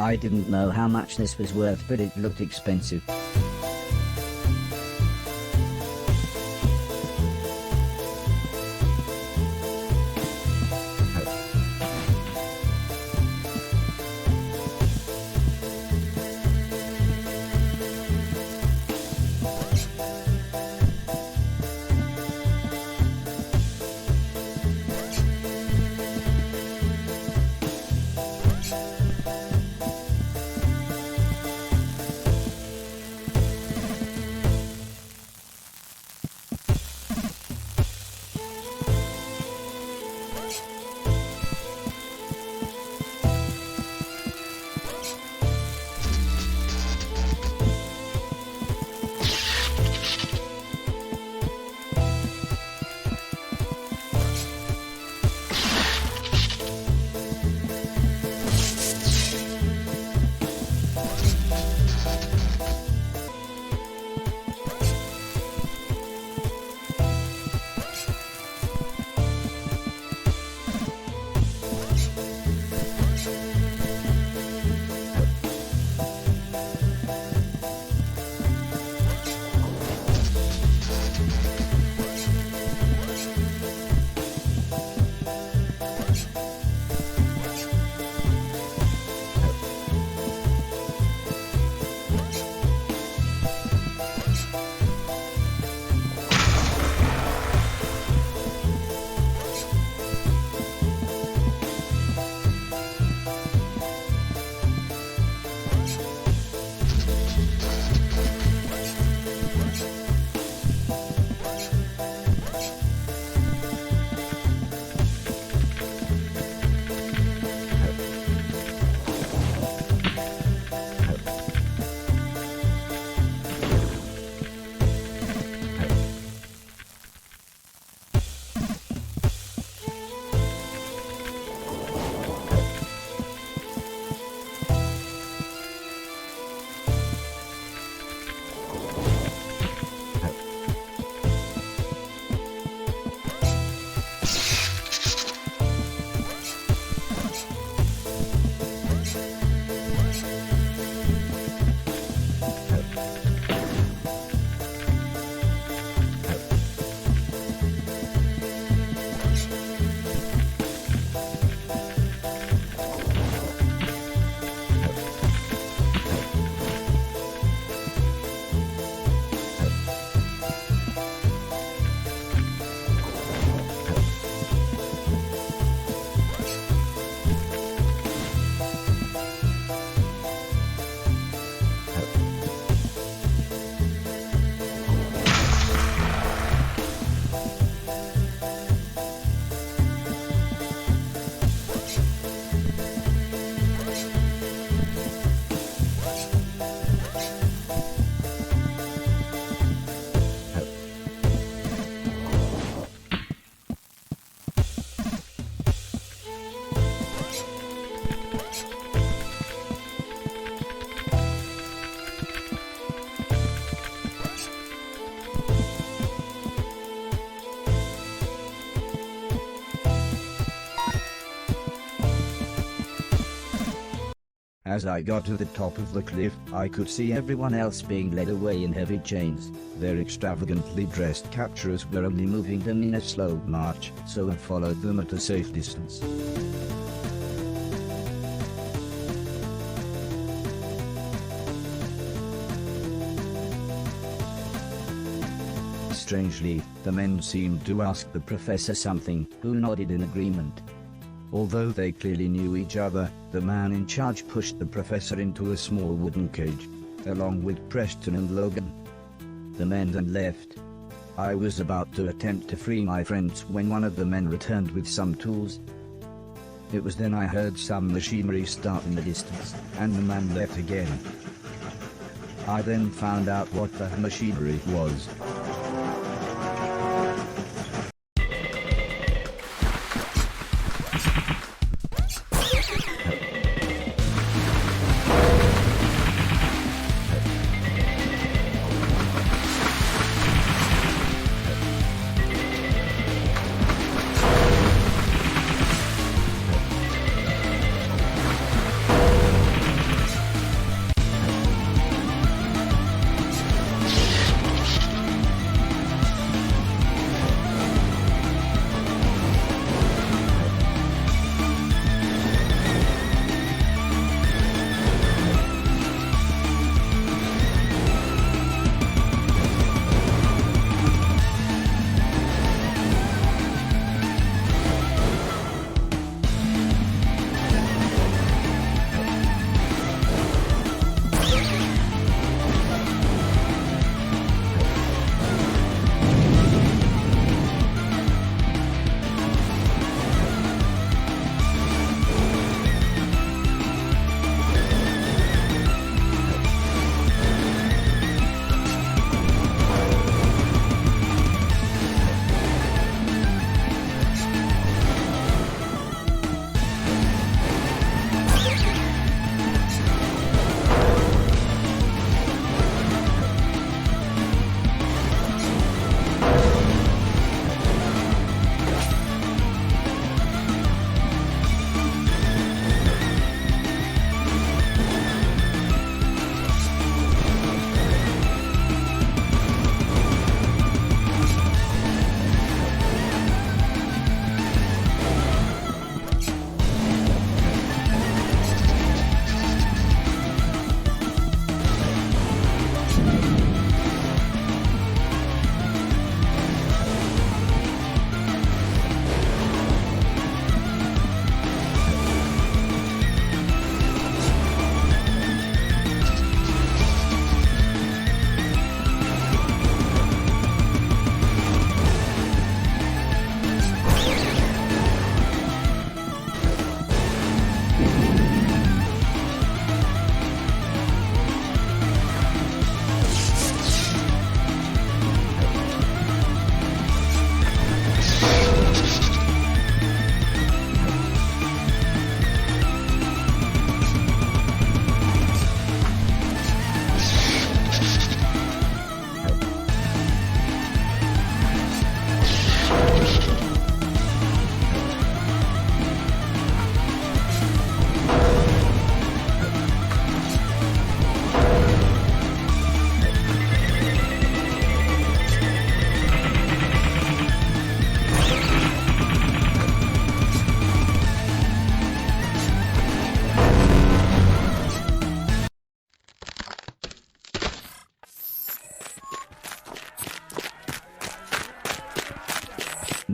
I didn't know how much this was worth, but it looked expensive. As I got to the top of the cliff, I could see everyone else being led away in heavy chains. Their extravagantly dressed capturers were only moving them in a slow march, so I followed them at a safe distance. Strangely, the men seemed to ask the professor something, who nodded in agreement. Although they clearly knew each other, the man in charge pushed the professor into a small wooden cage, along with Preston and Logan. The men then left. I was about to attempt to free my friends when one of the men returned with some tools. It was then I heard some machinery start in the distance, and the man left again. I then found out what the machinery was.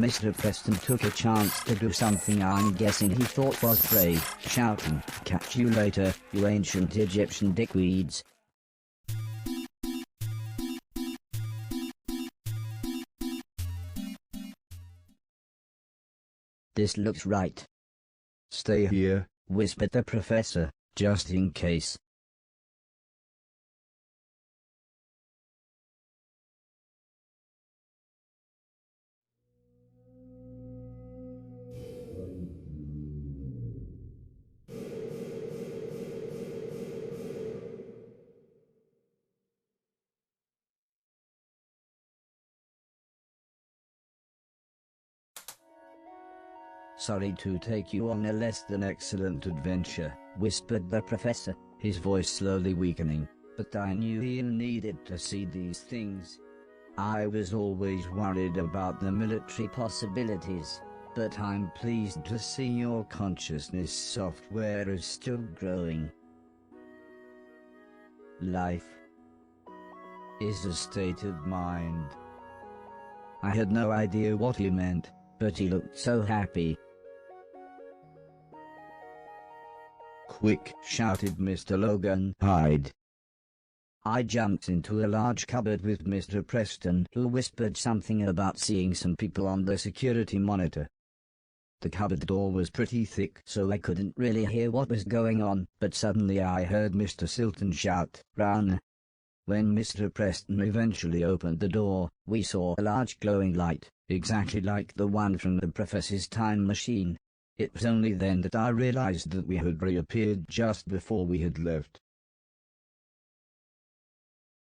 Mr. Preston took a chance to do something I'm guessing he thought was brave, shouting, "Catch you later, you ancient Egyptian dickweeds." "This looks right." "Stay here," whispered the professor, "just in case." "Sorry to take you on a less than excellent adventure," whispered the professor, his voice slowly weakening, "but I knew Ian needed to see these things. I was always worried about the military possibilities, but I'm pleased to see your consciousness software is still growing. Life is a state of mind." I had no idea what he meant, but he looked so happy. "Quick!" shouted Mr. Logan. "Hide!" I jumped into a large cupboard with Mr. Preston, who whispered something about seeing some people on the security monitor. The cupboard door was pretty thick, so I couldn't really hear what was going on, but suddenly I heard Mr. Silton shout, "Run!" When Mr. Preston eventually opened the door, we saw a large glowing light, exactly like the one from the professor's time machine. It was only then that I realized that we had reappeared just before we had left.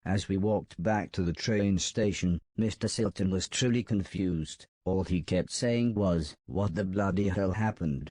As we walked back to the train station, Mr. Silton was truly confused. All he kept saying was, "What the bloody hell happened?"